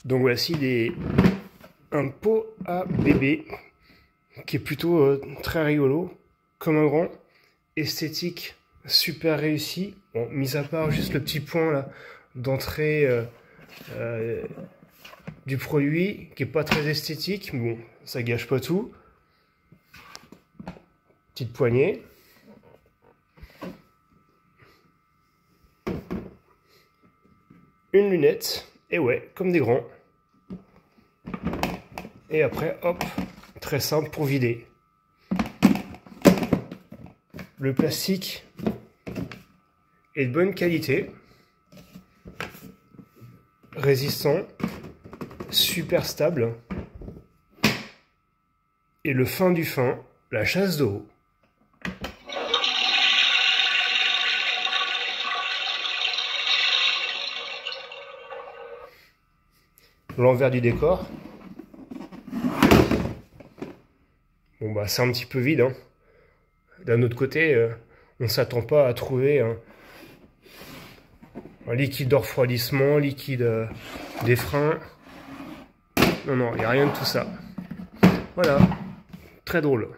Donc voici un pot à bébé qui est plutôt très rigolo, comme un grand, esthétique, super réussi. Bon, mis à part juste le petit point là d'entrée du produit qui est pas très esthétique, mais bon, ça gâche pas tout. Petite poignée. Une lunette, et ouais, comme des grands. Et après, hop, très simple pour vider. Le plastique est de bonne qualité, résistant, super stable. Et le fin du fin, la chasse d'eau. L'envers du décor. Bon bah c'est un petit peu vide, hein. D'un autre côté, on s'attend pas à trouver un liquide de refroidissement, liquide des freins. Non, non, il n'y a rien de tout ça. Voilà, très drôle.